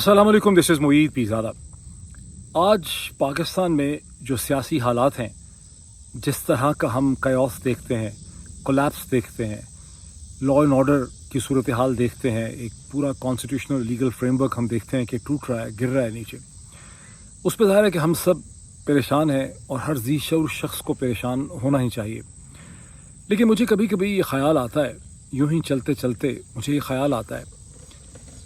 अस्सलाम वालेकुम, this is Moeed Pirzada. आज पाकिस्तान में जो सियासी हालात हैं, जिस तरह का हम कयास देखते हैं, कोलैप्स देखते हैं, लॉ एंड ऑर्डर की सूरत हाल देखते हैं, एक पूरा कॉन्स्टिट्यूशनल लीगल फ्रेमवर्क हम देखते हैं कि टूट रहा है, गिर रहा है नीचे। उस पर ज़ाहिर है कि हम सब परेशान हैं और हर ज़ी शऊर शख्स को परेशान होना ही चाहिए। लेकिन मुझे कभी कभी ये ख़्याल आता है, यूं ही चलते चलते मुझे ये ख़्याल आता है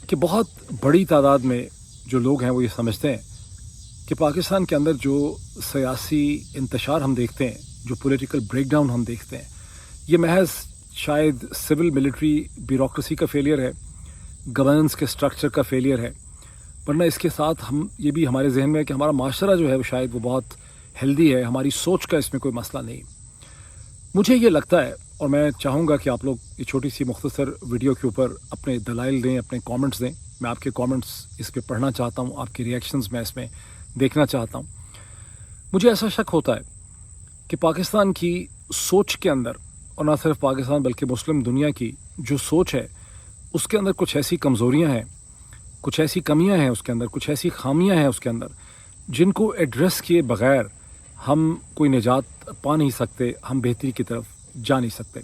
कि बहुत बड़ी तादाद में जो लोग हैं वो ये समझते हैं कि पाकिस्तान के अंदर जो सियासी इंतशार हम देखते हैं, जो पॉलिटिकल ब्रेकडाउन हम देखते हैं, ये महज शायद सिविल मिलिट्री ब्यूरोक्रेसी का फेलियर है, गवर्नेंस के स्ट्रक्चर का फेलियर है। वरना इसके साथ हम ये भी हमारे जहन में है कि हमारा माशरा जो है वो शायद वो बहुत हेल्दी है, हमारी सोच का इसमें कोई मसला नहीं। मुझे ये लगता है और मैं चाहूँगा कि आप लोग ये छोटी सी मुख्तसर वीडियो के ऊपर अपने दलाइल दें, अपने कमेंट्स दें। मैं आपके कमेंट्स इस पर पढ़ना चाहता हूँ, आपके रिएक्शंस मैं इसमें देखना चाहता हूँ। मुझे ऐसा शक होता है कि पाकिस्तान की सोच के अंदर, और ना सिर्फ पाकिस्तान बल्कि मुस्लिम दुनिया की जो सोच है उसके अंदर कुछ ऐसी कमज़ोरियाँ हैं, कुछ ऐसी कमियाँ हैं उसके अंदर, कुछ ऐसी खामियाँ हैं उसके अंदर जिनको एड्रेस किए बग़ैर हम कोई निजात पा नहीं सकते, हम बेहतरी की तरफ जा नहीं सकते।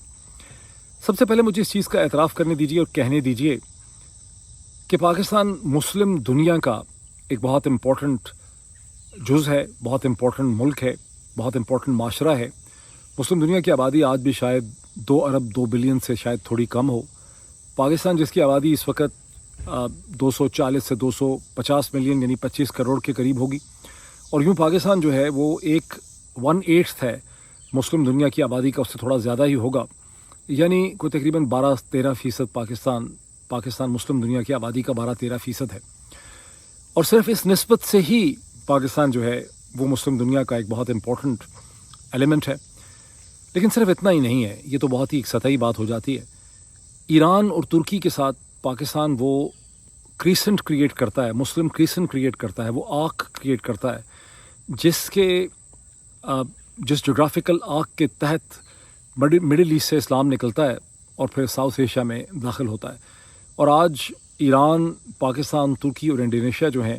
सबसे पहले मुझे इस चीज़ का एतराफ़ करने दीजिए और कहने दीजिए कि पाकिस्तान मुस्लिम दुनिया का एक बहुत इम्पोर्टेंट जुज़ है, बहुत इम्पोर्टेंट मुल्क है, बहुत इम्पोर्टेंट माशरा है। मुस्लिम दुनिया की आबादी आज भी शायद 2 अरब 2 बिलियन से शायद थोड़ी कम हो। पाकिस्तान जिसकी आबादी इस वक्त 240 से 250 मिलियन यानी 25 करोड़ के करीब होगी, और यूँ पाकिस्तान जो है वो एक 1/8 है मुस्लिम दुनिया की आबादी का, उससे थोड़ा ज़्यादा ही होगा, यानी कोई तकरीबन 12-13% पाकिस्तान मुस्लिम दुनिया की आबादी का 12-13% है। और सिर्फ इस निस्बत से ही पाकिस्तान जो है वो मुस्लिम दुनिया का एक बहुत इम्पोर्टेंट एलिमेंट है। लेकिन सिर्फ इतना ही नहीं है, ये तो बहुत ही एक सतही बात हो जाती है। ईरान और तुर्की के साथ पाकिस्तान वो क्रीसेंट क्रिएट करता है, मुस्लिम क्रीसेंट क्रिएट करता है, वो आर्क क्रिएट करता है जिस जोग्राफिकल आर्क के तहत मिडिल ईस्ट से इस्लाम निकलता है और फिर साउथ एशिया में दाखिल होता है। और आज ईरान, पाकिस्तान, तुर्की और इंडोनेशिया जो हैं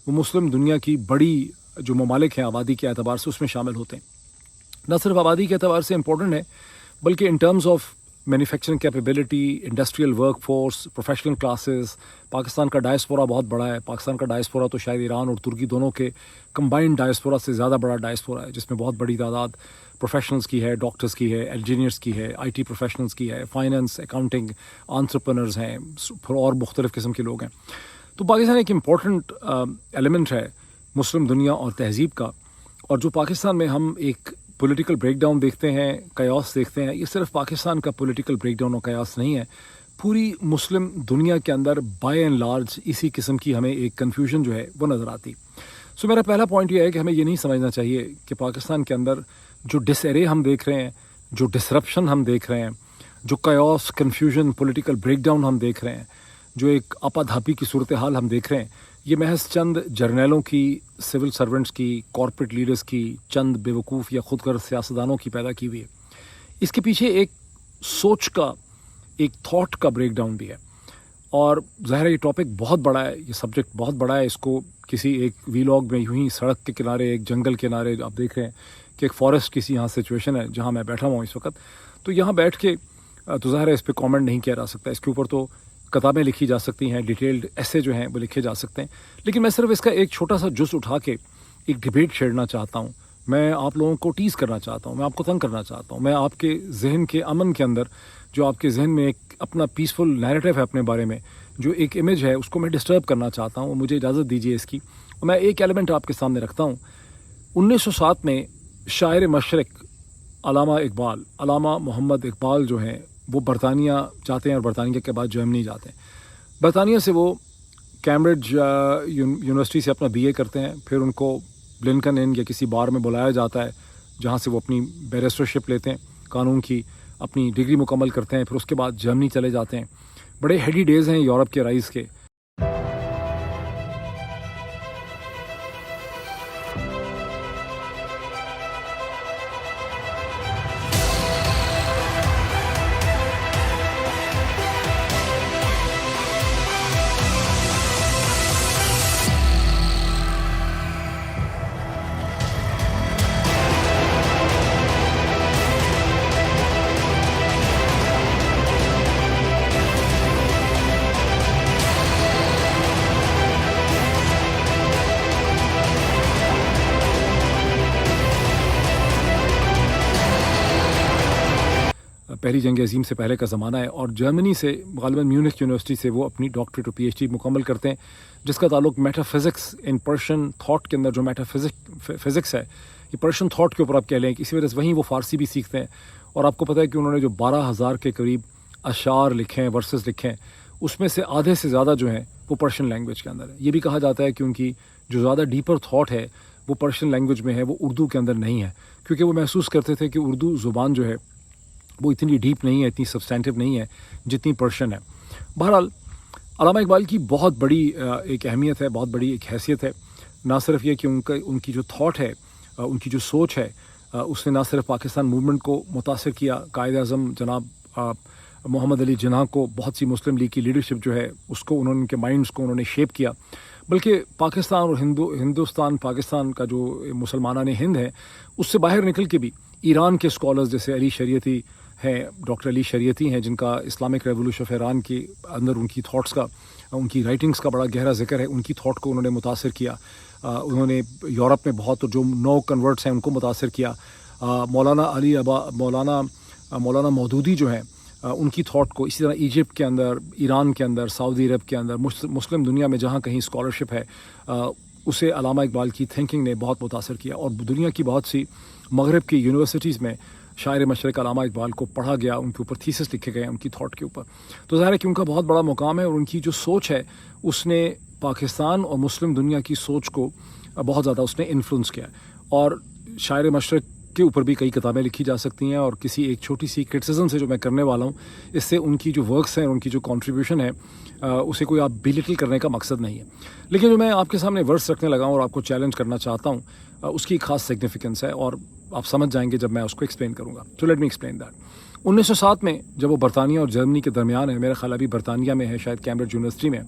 वो मुस्लिम दुनिया की बड़ी जो ममालिक हैं आबादी के एतबार से उसमें शामिल होते हैं। न सिर्फ आबादी के एतबार से इम्पोर्टेंट है बल्कि in terms of manufacturing capability, industrial work force, professional classes. Pakistan का डायस्पोरा बहुत बड़ा है। पाकिस्तान का डायस्पोरा तो शायद ईरान और तुर्की दोनों के कंबाइंड डायस्पोरा से ज़्यादा बड़ा डायस्पोरा है, जिसमें बहुत बड़ी तादाद प्रोफेशनल्स की है, डॉक्टर्स की है, इंजीनियर्स की है, IT प्रोफेशनल्स की है, फाइनेंस, अकाउंटिंग, एंटरप्रेन्योर्स हैं और मुख्तलिफ़ किस्म के लोग हैं। तो पाकिस्तान एक इम्पॉर्टेंट एलिमेंट है मुस्लिम दुनिया और तहज़ीब का। और जो पाकिस्तान में हम एक पॉलिटिकल ब्रेकडाउन देखते हैं, कयास देखते हैं, ये सिर्फ पाकिस्तान का पॉलिटिकल ब्रेकडाउन और कयास नहीं है, पूरी मुस्लिम दुनिया के अंदर बाय एंड लार्ज इसी किस्म की हमें एक कन्फ्यूजन जो है वो नज़र आती। सो मेरा पहला पॉइंट ये है कि हमें ये नहीं समझना चाहिए कि पाकिस्तान के अंदर जो डिसएरे हम देख रहे हैं, जो डिसरप्शन हम देख रहे हैं, जो कयास, कन्फ्यूजन, पॉलिटिकल ब्रेकडाउन हम देख रहे हैं, जो एक आपाधापी की सूरत हाल हम देख रहे हैं, ये महज चंद जर्नैलों की, सिविल सर्वेंट्स की, कॉर्पोरेट लीडर्स की, चंद बेवकूफ़ या खुदगर्ज़ सियासतदानों की पैदा की हुई है। इसके पीछे एक सोच का, एक थॉट का ब्रेकडाउन भी है। और ज़ाहिर है ये टॉपिक बहुत बड़ा है, ये सब्जेक्ट बहुत बड़ा है। इसको किसी एक वीलॉग में यूं ही सड़क के किनारे, एक जंगल के किनारे, आप देख रहे हैं कि एक फॉरेस्ट किसी यहाँ सिचुएशन है जहाँ मैं बैठा हुआ हूँ इस वक्त, तो यहाँ बैठ के तो ज़ाहिर है इस पर कॉमेंट नहीं किया जा सकता। इसके ऊपर तो किताबें लिखी जा सकती हैं, डिटेल्ड ऐसे जो हैं वो लिखे जा सकते हैं। लेकिन मैं सिर्फ इसका एक छोटा सा जुज़ उठा के एक डिबेट छेड़ना चाहता हूँ। मैं आप लोगों को टीज़ करना चाहता हूँ, मैं आपको तंग करना चाहता हूँ, मैं आपके जहन के अमन के अंदर, जो आपके जहन में एक अपना पीसफुल नैरेटिव है अपने बारे में, जो एक इमेज है, उसको मैं डिस्टर्ब करना चाहता हूँ। मुझे इजाज़त दीजिए इसकी। और मैं एक एलिमेंट आपके सामने रखता हूँ। 1907 में शायर मशरक़ अलामा मोहम्मद इकबाल जो हैं वो बरतानिया जाते हैं और बरतानिया के बाद जर्मनी जाते हैं। बरतानिया से वो कैम्ब्रिज यूनिवर्सिटी से अपना BA करते हैं, फिर उनको लिंकन इन या किसी बार में बुलाया जाता है जहाँ से वो अपनी बैरिस्टरशिप लेते हैं, कानून की अपनी डिग्री मुकम्मल करते हैं, फिर उसके बाद जर्मनी चले जाते हैं। बड़े हेडी डेज़ हैं यूरोप के राइज़ के। पहली जंग अज़ीम से पहले का ज़माना है, और जर्मनी से ग़ालिबन म्यूनिख यूनिवर्सिटी से वो अपनी डॉक्टरेट और पीएचडी मुकम्मल करते हैं, जिसका ताल्लुक मेटाफिज़िक्स इन पर्शियन थॉट के अंदर, जो मेटाफिज़िक्स है ये पर्शियन थॉट के ऊपर आप कह लें कि इसी वजह से वहीं वो फ़ारसी भी सीखते हैं। और आपको पता है कि उन्होंने जो 12,000 के करीब अशार लिखे हैं, वर्सेस लिखे हैं, उसमें से आधे से ज़्यादा जो हैं वो पर्शियन लैंग्वेज के अंदर है। ये भी कहा जाता है कि उनकी जो ज़्यादा डीपर थॉट है वो पर्शियन लैंग्वेज में है, वो उर्दू के अंदर नहीं है, क्योंकि वो महसूस करते थे कि उर्दू ज़ुबान जो है वो इतनी डीप नहीं है, इतनी सब्सटेंटिव नहीं है जितनी पर्शियन है। बहरहाल अल्लामा इकबाल की बहुत बड़ी एक अहमियत है, बहुत बड़ी एक हैसियत है। ना सिर्फ ये कि उनकी जो थॉट है, उनकी जो सोच है, उसने ना सिर्फ पाकिस्तान मूवमेंट को मुतासिर किया, कायद-ए-आज़म जनाब मोहम्मद अली जिन्ना को, बहुत सी मुस्लिम लीग की लीडरशिप जो है उसको उन्होंने, उनके माइंड्स को उन्होंने शेप किया, बल्कि पाकिस्तान और हिंदुस्तान पाकिस्तान का जो मुसलमानान हिंद है उससे बाहर निकल के भी ईरान के स्कॉलर्स जैसे अली शरीयती हैं, डॉक्टर अली शरीयती हैं, जिनका इस्लामिक रेवोल्यूशन ऑफ ईरान के अंदर उनकी थॉट्स का, उनकी राइटिंग्स का बड़ा गहरा जिक्र है। उनकी थॉट को उन्होंने मुतासिर किया। उन्होंने यूरोप में बहुत जो नो कन्वर्ट्स हैं उनको मुतासिर किया। मौलाना मौदूदी जो हैं उनकी थॉट को, इसी तरह इजिप्ट के अंदर, ईरान के अंदर, सऊदी अरब के अंदर, मुस्लिम दुनिया में जहाँ कहीं स्कॉलरशिप है उसे अल्लामा इकबाल की थिंकिंग ने बहुत मुतासिर किया। और दुनिया की बहुत सी मगरब की यूनिवर्सिटीज़ में शायर मशरक़ अल्लामा इकबाल को पढ़ा गया, उनके ऊपर थीसिस लिखे गए उनकी थॉट के ऊपर। तो ज़ाहिर है कि उनका बहुत बड़ा मुकाम है, और उनकी जो सोच है उसने पाकिस्तान और मुस्लिम दुनिया की सोच को बहुत ज़्यादा उसने इन्फ्लुएंस किया। और शायर मशरक़ के ऊपर भी कई किताबें लिखी जा सकती हैं, और किसी एक छोटी सी क्रिटिसिज्म से जो मैं करने वाला हूँ, इससे उनकी जो वर्क्स हैं, उनकी जो कंट्रीब्यूशन है, उसे कोई आप बिलिटल करने का मकसद नहीं है। लेकिन जो मैं आपके सामने वर्स रखने लगा हूँ और आपको चैलेंज करना चाहता हूँ, उसकी खास सिग्निफिकेंस है, और आप समझ जाएंगे जब मैं उसको एक्सप्लेन करूँगा। तो लेट मी एक्सप्लेन दैट। 1907 में जब वो बरतानिया और जर्मनी के दरमियान है, मेरा ख्याल अभी बरतानिया में है, शायद कैम्ब्रिज यूनिवर्सिटी में,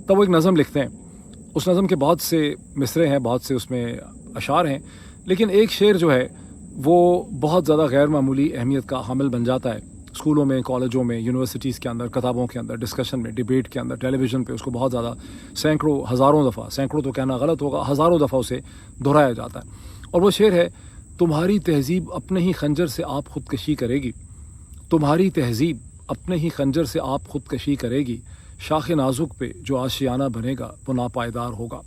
तब वो एक नज़म लिखते हैं। उस नज़म के बहुत से मिसरे हैं, बहुत से उसमें अशार हैं, लेकिन एक शेर जो है वो बहुत ज़्यादा गैर मामूली अहमियत का हामिल बन जाता है। स्कूलों में, कॉलेजों में, यूनिवर्सिटीज़ के अंदर, किताबों के अंदर, डिस्कशन में, डिबेट के अंदर, टेलीविज़न पे उसको बहुत ज़्यादा सैकड़ों, हज़ारों दफ़ा, सैकड़ों तो कहना गलत होगा, हज़ारों दफ़ा उसे दोहराया जाता है। और वो शेर है, तुम्हारी तहज़ीब अपने ही खंजर से आप ख़ुदकशी करेगी, तुम्हारी तहज़ीब अपने ही खंजर से आप ख़ुदकशी करेगी, शाख नाजुक पे जो आशियाना बनेगा वो नापायदार होगा।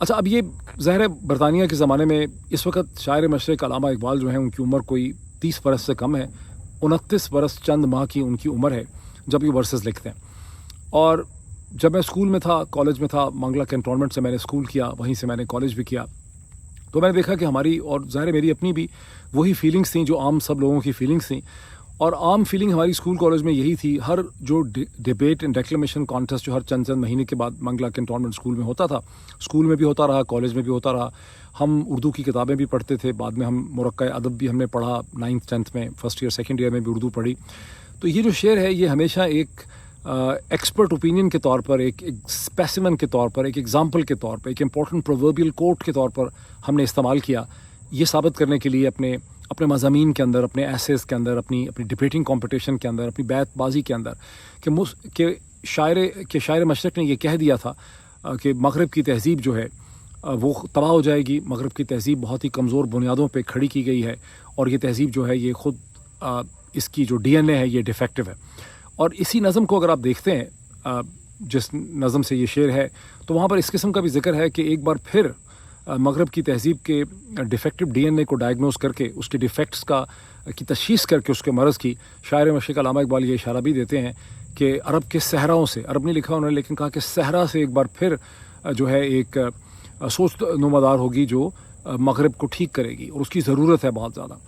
अच्छा, अब ये ज़ाहिर है बरतानिया के ज़माने में इस वक्त शायर मशरक़ अल्लामा इकबाल जो हैं उनकी उम्र कोई 30 बरस से कम है, 29 बरस चंद माह की उनकी उम्र है जब ये वर्सेस लिखते हैं। और जब मैं स्कूल में था, कॉलेज में था, मंगला कैंटोनमेंट से मैंने स्कूल किया, वहीं से मैंने कॉलेज भी किया, तो मैंने देखा कि हमारी, और ज़ाहिर मेरी अपनी भी वही फीलिंग्स थी जो आम सब लोगों की फीलिंग्स थी। और आम फीलिंग हमारी स्कूल कॉलेज में यही थी, हर जो डिबेट एंड डेक्लेमेशन कॉन्टेस्ट जो हर चंद महीने के बाद मंगला कैंटोनमेंट स्कूल में होता था, स्कूल में भी होता रहा, कॉलेज में भी होता रहा। हम उर्दू की किताबें भी पढ़ते थे, बाद में हम मुरक्का अदब भी हमने पढ़ा, 9th 10th में, फर्स्ट ईयर सेकेंड ईयर में भी उर्दू पढ़ी। तो ये जो शेर है ये हमेशा एक एक्सपर्ट ओपिनियन के तौर पर, एक स्पेसिमन के तौर पर, एक एग्जाम्पल के तौर पर, एक इम्पॉर्टेंट प्रोवर्बियल कोट के तौर पर हमने इस्तेमाल किया, ये साबित करने के लिए अपने मज़ामीन के अंदर, अपने एसेस के अंदर, अपनी डिबेटिंग कंपटीशन के अंदर, अपनी बैतबाजी के अंदर, कि शायर मशरक़ ने ये कह दिया था कि मगरब की तहज़ीब जो है वो तबाह हो जाएगी, मगरब की तहज़ीब बहुत ही कमज़ोर बुनियादों पे खड़ी की गई है, और ये तहज़ीब जो है ये ख़ुद इसकी जो DNA है ये डिफेक्टिव है। और इसी नज़म को अगर आप देखते हैं, जिस नज़म से ये शेर है, तो वहाँ पर इस किस्म का भी जिक्र है कि एक बार फिर मगरब की तहज़ीब के डिफेक्टिव DNA को डायग्नोस करके, उसके डिफेक्ट्स की तशख़ीस करके उसके मरज़ की, शायर मशरक़ अल्लामा इकबाल ये इशारा भी देते हैं कि अरब के सहराओं से, अरब नहीं लिखा उन्होंने लेकिन कहा कि सहरा से एक बार फिर जो है एक सोच नुमादार होगी जो मगरब को ठीक करेगी, और उसकी ज़रूरत है बहुत ज़्यादा।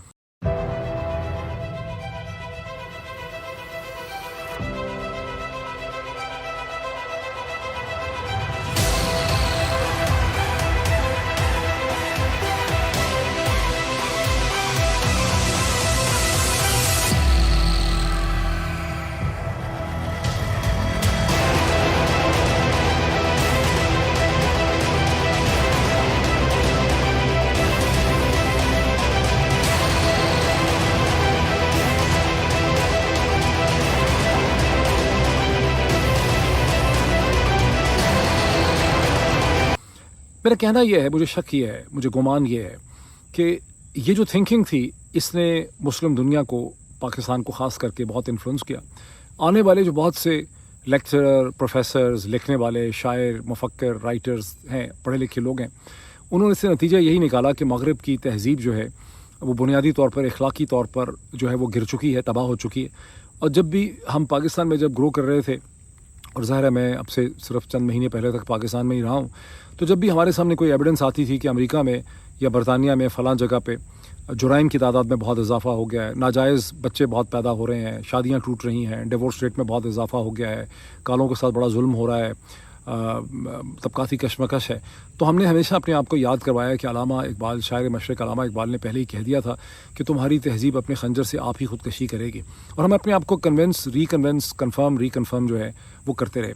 मेरा कहना यह है, मुझे शक ये है, मुझे गुमान ये है कि ये जो थिंकिंग थी इसने मुस्लिम दुनिया को पाकिस्तान को ख़ास करके बहुत इन्फ्लुएंस किया। आने वाले जो बहुत से लेक्चरर, प्रोफेसर्स, लिखने वाले, शायर, मुफक्किर, राइटर्स हैं, पढ़े लिखे लोग हैं, उन्होंने इससे नतीजा यही निकाला कि मगरब की तहज़ीब जो है वो बुनियादी तौर पर, अखलाकी तौर पर जो है वो गिर चुकी है, तबाह हो चुकी है। और जब भी हम पाकिस्तान में जब ग्रो कर रहे थे, और ज़ाहिर है मैं अब से सिर्फ चंद महीने पहले तक पाकिस्तान में ही रहा हूँ, तो जब भी हमारे सामने कोई एविडेंस आती थी कि अमेरिका में या बरतानिया में फ़लाँ जगह पे जुराइम की तादाद में बहुत इजाफा हो गया है, नाजायज़ बच्चे बहुत पैदा हो रहे हैं, शादियाँ टूट रही हैं, डिवोर्स रेट में बहुत इजाफा हो गया है, कालों के साथ बड़ा जुल्म हो रहा है, तबकाती कशमकश है, तो हमने हमेशा अपने आप को याद करवाया कि अलामा इकबाल, शायर मशरक़ अलामा इकबाल ने पहले ही कह दिया था कि तुम्हारी तहज़ीब अपने खंजर से आप ही खुदकशी करेगी। और हम अपने आप को कन्विंस, रिकन्विंस, रिकन्फर्म जो है वो करते रहे।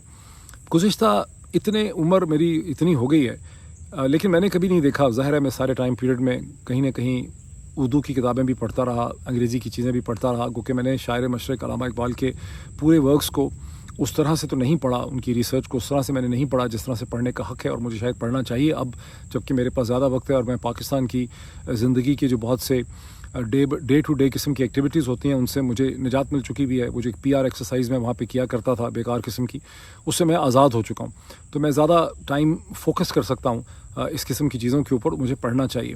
गुज़िश्ता इतने उम्र मेरी इतनी हो गई है, लेकिन मैंने कभी नहीं देखा, ज़ाहिर है मैं सारे टाइम पीरियड में कहीं ना कहीं उर्दू की किताबें भी पढ़ता रहा, अंग्रेज़ी की चीज़ें भी पढ़ता रहा, क्योंकि मैंने शायर मशरक़ अलामा इकबाल के पूरे वर्क्स को उस तरह से तो नहीं पढ़ा, उनकी रिसर्च को उस तरह से मैंने नहीं पढ़ा जिस तरह से पढ़ने का हक़ है और मुझे शायद पढ़ना चाहिए अब, जबकि मेरे पास ज़्यादा वक्त है और मैं पाकिस्तान की ज़िंदगी के जो बहुत से डे टू डे किस्म की एक्टिविटीज़ होती हैं उनसे मुझे निजात मिल चुकी भी है। वो जो एक PR एक्सरसाइज मैं वहाँ पे किया करता था बेकार किस्म की, उससे मैं आज़ाद हो चुका हूँ, तो मैं ज़्यादा टाइम फोकस कर सकता हूँ इस किस्म की चीज़ों के ऊपर, मुझे पढ़ना चाहिए।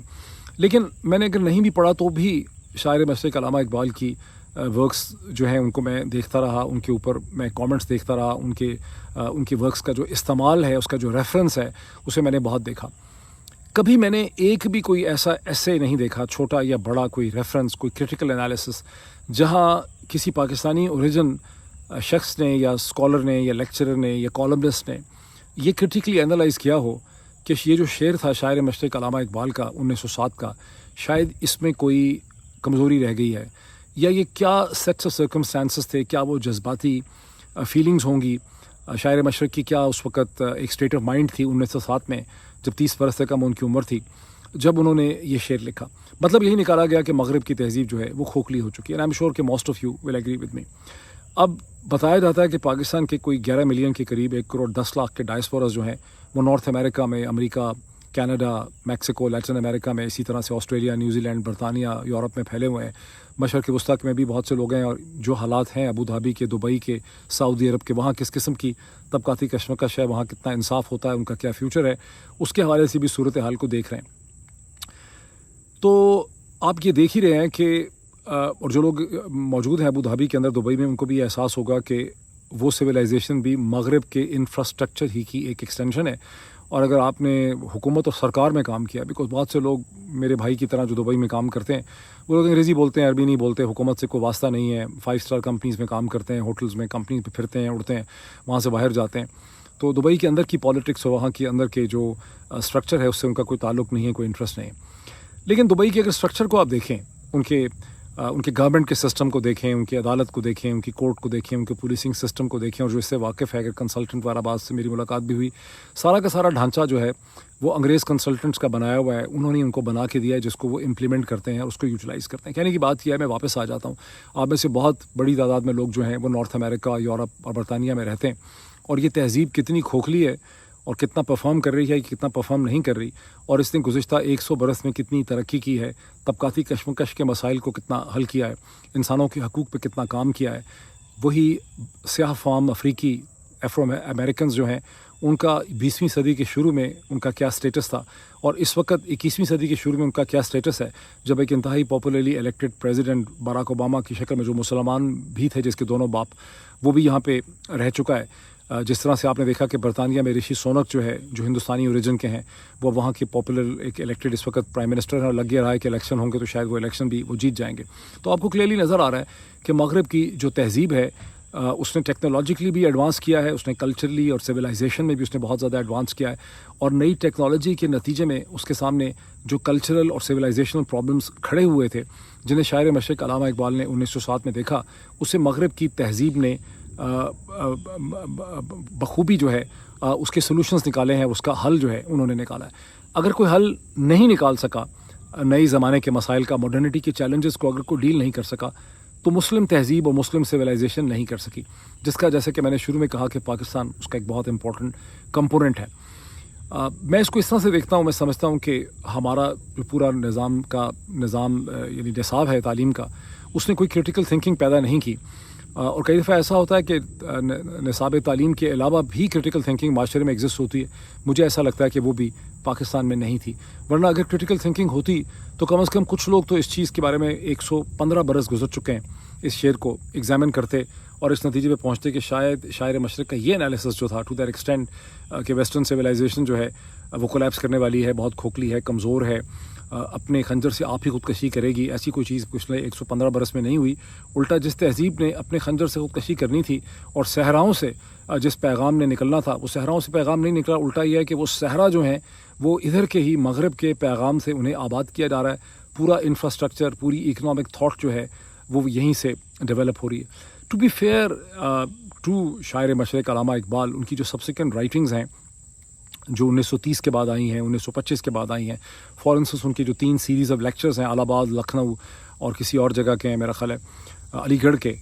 लेकिन मैंने अगर नहीं भी पढ़ा तो भी शायर मशरक़ अलामा इकबाल की वर्क्स जो हैं उनको मैं देखता रहा, उनके ऊपर मैं कमेंट्स देखता रहा, उनके वर्क्स का जो इस्तेमाल है, उसका जो रेफरेंस है, उसे मैंने बहुत देखा। कभी मैंने एक भी कोई ऐसा एसे नहीं देखा, छोटा या बड़ा, कोई रेफरेंस, कोई क्रिटिकल एनालिसिस, जहां किसी पाकिस्तानी ओरिजिन शख्स ने या स्कॉलर ने या लेक्चरर ने या कॉलमनिस्ट ने ये क्रिटिकली एनालाइज़ किया हो कि ये जो शेर था शायर मशरक़ अलामा इकबाल का 1907 का, शायद इसमें कोई कमज़ोरी रह गई है, या ये क्या सेट्स ऑफ सर्कमस्टांसेस थे, क्या वो जज्बाती फीलिंग्स होंगी शायर मशरक़ की, क्या उस वक़्त एक स्टेट ऑफ माइंड थी 1907 में, जब 30 बरस से कम उनकी उम्र थी, जब उन्होंने ये शेर लिखा। मतलब यही निकाला गया कि मगरब की तहज़ीब जो है वो खोखली हो चुकी है। आई एम श्योर कि most of you will agree with me. अब बताया जाता है कि पाकिस्तान के कोई 11 मिलियन के करीब 1 करोड़ 10 लाख के डायस्पोरास जो हैं वो नॉर्थ अमेरिका में, America, Canada, Mexico, Latin America में, इसी तरह से ऑस्ट्रेलिया, न्यूजीलैंड, बरतानिया, यूरोप में फैले हुए हैं। मशरक़ वस्ता में भी बहुत से लोग हैं, और जो हालात हैं अबू धाबी के, दुबई के, सऊदी अरब के, वहाँ किस किस्म की तबकाती कशमकश है, वहाँ कितना इंसाफ होता है, उनका क्या फ्यूचर है, उसके हवाले से भी सूरत हाल को देख रहे हैं। तो आप ये देख ही रहे हैं कि और जो लोग मौजूद हैं अबू धाबी के अंदर, दुबई में, उनको भी एहसास होगा कि वो सिविलाइजेशन भी मगरब के इंफ्रास्ट्रक्चर ही की एक एक्सटेंशन है। और अगर आपने हुकूमत और सरकार में काम किया, बिकॉज बहुत से लोग मेरे भाई की तरह जो दुबई में काम करते हैं, वो लोग अंग्रेज़ी बोलते हैं, अरबी नहीं बोलते, हुकूमत से कोई वास्ता नहीं है, 5 स्टार कंपनीज़ में काम करते हैं, होटल्स में, कंपनीज में फिरते हैं, उड़ते हैं, वहाँ से बाहर जाते हैं। तो दुबई के अंदर की पॉलिटिक्स और वहाँ के अंदर के जो स्ट्रक्चर है उससे उनका कोई ताल्लुक़ नहीं है, कोई इंटरेस्ट नहीं है। लेकिन दुबई के अगर स्ट्रक्चर को आप देखें, उनके गवर्नमेंट के सिस्टम को देखें, उनकी अदालत को देखें, उनकी कोर्ट को देखें, उनके पुलिसिंग सिस्टम को देखें, और जो इससे वाकिफ़ है, अगर कंसल्टेंट वाराबाद से मेरी मुलाकात भी हुई, सारा का सारा ढांचा जो है वो अंग्रेज़ कंसल्टेंट्स का बनाया हुआ है, उन्होंने उनको बना के दिया है, जिसको वो इम्प्लीमेंट करते हैं और उसको यूटिलाइज़ करते हैं। कहने की बात किया है, मैं वापस आ जाता हूँ, आप में से बहुत बड़ी तादाद में लोग जो हैं वो नॉर्थ अमेरिका, यूरोप और बरतानिया में रहते हैं, और ये तहज़ीब कितनी खोखली है और कितना परफॉर्म कर रही है, कितना परफॉर्म नहीं कर रही, और इसने गुज़िश्ता 100 बरस में कितनी तरक्की की है, तबकाती कशमकश के मसाइल को कितना हल किया है, इंसानों के हकूक़ पे कितना काम किया है। वही स्याह फाम अफ्रीकी एफ्रो अमेरिकन जो हैं, उनका 20वीं सदी के शुरू में उनका क्या स्टेटस था, और इस वक्त 21वीं सदी के शुरू में उनका क्या स्टेटस है, जब एक इंतहाई popularly elected president Barack Obama की शक्ल में, जो मुसलमान भी थे, जिसके दोनों बाप, वो भी यहाँ पे रह चुका है। जिस तरह से आपने देखा कि बरतानिया में ऋषि सोनक जो है, जो हिंदुस्तानी ओरिजिन के हैं, वो वहाँ के पॉपुलर एक इलेक्टेड इस वक्त प्राइम मिनिस्टर हैं, और लग गया रहा है कि इलेक्शन होंगे तो शायद वो इलेक्शन भी वो जीत जाएंगे। तो आपको क्लियरली नज़र आ रहा है कि मगरब की जो तहज़ीब है उसने टेक्नोलॉजिकली भी एडवांस किया है, उसने कल्चरली और सिविलाइजेशन में भी उसने बहुत ज़्यादा एडवांस किया है, और नई टेक्नोलॉजी के नतीजे में उसके सामने जो कल्चरल और सिविलाइजेशनल प्रॉब्लम्स खड़े हुए थे, जिन्हें शायर मशरक़ अलामा इकबाल ने 1907 में देखा, उससे मगरब की तहज़ीब ने बखूबी जो है उसके सॉल्यूशंस निकाले हैं, उसका हल जो है उन्होंने निकाला है। अगर कोई हल नहीं निकाल सका नए ज़माने के मसाइल का, मॉडर्निटी के चैलेंजेस को अगर कोई डील नहीं कर सका, तो मुस्लिम तहज़ीब और मुस्लिम सिविलाइजेशन नहीं कर सकी, जिसका, जैसे कि मैंने शुरू में कहा, कि पाकिस्तान उसका एक बहुत इंपॉर्टेंट कंपोनेंट है। मैं इसको इस तरह से देखता हूँ, मैं समझता हूँ कि हमारा जो पूरा निज़ाम यानी निसाब है तालीम का, उसने कोई क्रिटिकल थिंकिंग पैदा नहीं की। और कई दफ़ा ऐसा होता है कि निसाब तालीम के अलावा भी क्रिटिकल थिंकिंग माशरे में एग्जिस्ट होती है। मुझे ऐसा लगता है कि वो भी पाकिस्तान में नहीं थी, वरना अगर क्रिटिकल थिंकिंग होती तो कम से कम कुछ लोग तो इस चीज़ के बारे में 115 बरस गुजर चुके हैं, इस शेर को एग्जामिन करते और इस नतीजे पे पहुंचते कि शायद शायर मशरक़ का ये एनालिसिस जो था टू दैट एक्सटेंट कि वेस्टर्न सिविलाइजेशन जो है वो कोलैप्स करने वाली है, बहुत खोखली है, कमज़ोर है, अपने खंजर से आप ही खुदकशी करेगी, ऐसी कोई चीज़ पिछले 115 बरस में नहीं हुई। उल्टा जिस तहज़ीब ने अपने खंजर से खुदकशी करनी थी और सहराओं से जिस पैगाम ने निकलना था, वो सहराओं से पैगाम नहीं निकला, उल्टा यह है कि वो सहरा जो हैं वो इधर के ही मगरब के पैगाम से उन्हें आबाद किया जा रहा है। पूरा इंफ्रास्ट्रक्चर, पूरी इकनॉमिक थाट जो है वो यहीं से डेवलप हो रही है। टू बी फेयर टू शायर मशरक़ अल्लामा इकबाल, उनकी जो सब्सिक्वेंट राइटिंग्स हैं जो 1930 के बाद आई हैं, 1925 के बाद आई हैं, फॉर इंस्टेंस उनकी जो 3 सीरीज़ ऑफ लेक्चर्स हैं, इलाहाबाद, लखनऊ और किसी और जगह के हैं, मेरा ख्याल है अलीगढ़ के,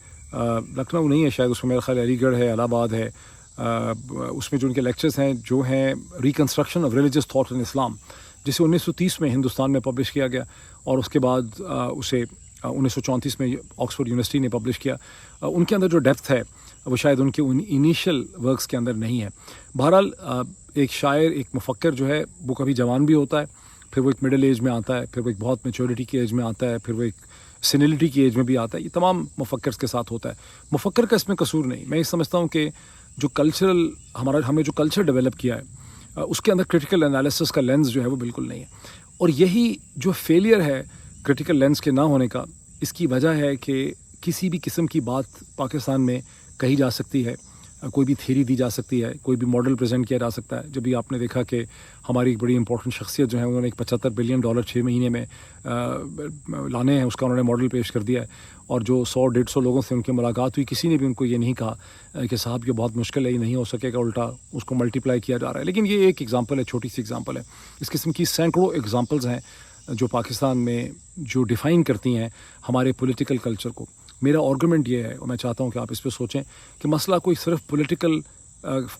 लखनऊ नहीं है शायद, उसमें मेरा ख्याल अलीगढ़ है, इलाहाबाद है, उसमें जो उनके लेक्चर्स हैं जो हैं reconstruction of religious thought in Islam, जिसे 1930 में हिंदुस्तान में पब्लिश किया गया और उसके बाद उसे 1934 में ऑक्सफोर्ड यूनिवर्सिटी ने पब्लिश किया। उनके अंदर जो डेप्थ है वो शायद उनके इनिशियल वर्क्स के अंदर नहीं है। बहरहाल एक शायर, एक मुफक्कर जो है वो कभी जवान भी होता है, फिर वो एक मिडिल एज में आता है, फिर वो एक बहुत मैच्योरिटी की एज में आता है, फिर वो एक सीनियरिटी की एज में भी आता है। ये तमाम मुफक्कर्स के साथ होता है। मुफक्कर का इसमें कसूर नहीं। मैं ये समझता हूँ कि जो कल्चरल हमें जो कल्चर डेवलप किया है उसके अंदर क्रिटिकल एनालिसिस का लेंस जो है वो बिल्कुल नहीं है। और यही जो फेलियर है क्रिटिकल लेंस के ना होने का, इसकी वजह है कि किसी भी किस्म की बात पाकिस्तान में कही जा सकती है, कोई भी थ्योरी दी जा सकती है, कोई भी मॉडल प्रेजेंट किया जा सकता है। जब भी आपने देखा कि हमारी एक बड़ी इंपॉर्टेंट शख्सियत जो है उन्होंने एक $75 बिलियन 6 महीने में लाने हैं, उसका उन्होंने मॉडल पेश कर दिया है। और जो 100-150 लोगों से उनकी मुलाकात हुई, किसी ने भी उनको ये नहीं कहा कि साहब ये बहुत मुश्किल है, ये नहीं हो सकेगा, उल्टा उसको मल्टीप्लाई किया जा रहा है। लेकिन ये एक एग्जाम्पल है, छोटी सी एग्जाम्पल है। इस किस्म की सैकड़ों एग्जाम्पल्स हैं जो पाकिस्तान में जो डिफ़ाइन करती हैं हमारे पॉलिटिकल कल्चर को। मेरा आर्गूमेंट ये है और मैं चाहता हूँ कि आप इस पर सोचें कि मसला कोई सिर्फ पॉलिटिकल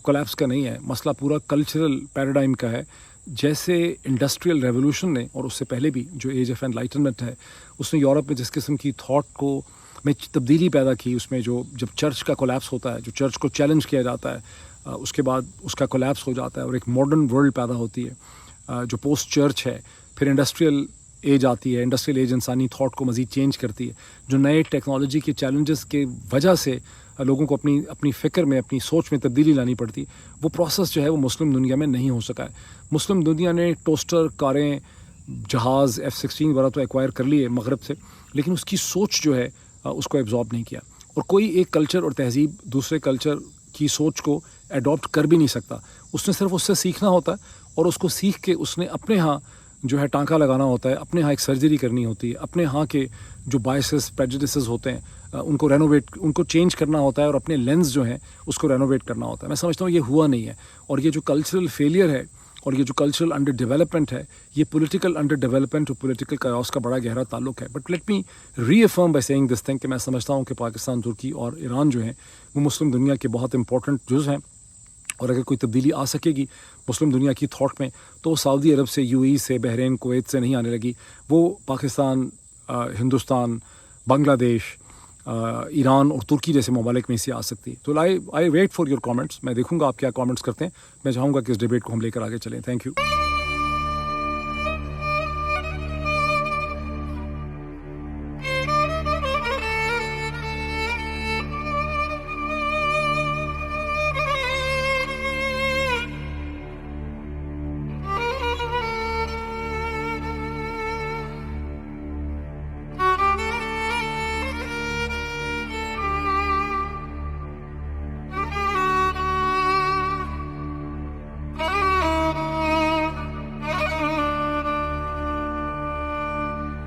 कोलैप्स का नहीं है, मसला पूरा कल्चरल पैराडाइम का है। जैसे इंडस्ट्रियल रेवोल्यूशन ने और उससे पहले भी जो एज ऑफ एनलाइटनमेंट है, उसने यूरोप में जिस किस्म की थॉट को में तब्दीली पैदा की, उसमें जो जब चर्च का कोलैप्स होता है, जो चर्च को चैलेंज किया जाता है, उसके बाद उसका कोलैप्स हो जाता है और एक मॉडर्न वर्ल्ड पैदा होती है जो पोस्ट चर्च है। फिर इंडस्ट्रियल एज आती है, इंडस्ट्रियल एज इंसानी थॉट को मज़ीद चेंज करती है, जो नए टेक्नोलॉजी के चैलेंजेस के वजह से लोगों को अपनी फ़िक्र में, अपनी सोच में तब्दीली लानी पड़ती है। वो प्रोसेस जो है वो मुस्लिम दुनिया में नहीं हो सका है। मुस्लिम दुनिया ने टोस्टर, कारें, जहाज़, F-16 वगैरह तो एक्वायर कर लिए मगरब से, लेकिन उसकी सोच जो है उसको एब्जॉर्ब नहीं किया। और कोई एक कल्चर और तहज़ीब दूसरे कल्चर की सोच को एडॉप्ट कर भी नहीं सकता। उसने सिर्फ उससे सीखना होता है और उसको सीख के उसने अपने यहाँ जो है टांका लगाना होता है, अपने यहाँ एक सर्जरी करनी होती है, अपने यहाँ के जो बायसेस, प्रेजुडिसेस होते हैं उनको रेनोवेट, उनको चेंज करना होता है और अपने लेंस जो है उसको रेनोवेट करना होता है। मैं समझता हूँ ये हुआ नहीं है। और ये जो कल्चरल फेलियर है और ये जो कल्चरल अंडर डेवलपमेंट है, ये पॉलिटिकल अंडर डेवलपमेंट और पॉलिटिकल कायोस का बड़ा गहरा ताल्लुक है। But let me reaffirm by saying this thing कि मैं समझता हूँ कि पाकिस्तान, तुर्की और ईरान जो हैं वो मुस्लिम दुनिया के बहुत इंपॉर्टेंट जुज़ हैं। और अगर कोई तब्दीली आ सकेगी मुस्लिम दुनिया की थॉट में, तो सऊदी अरब से, UAE से, बहरीन, कुवैत से नहीं आने लगी। वो पाकिस्तान, हिंदुस्तान, बांग्लादेश, ईरान और तुर्की जैसे ममालिक में से आ सकती है। तो I wait for your comments. मैं देखूंगा आप क्या कमेंट्स करते हैं। मैं चाहूँगा कि इस डिबेट को हम लेकर आगे चलें। Thank you.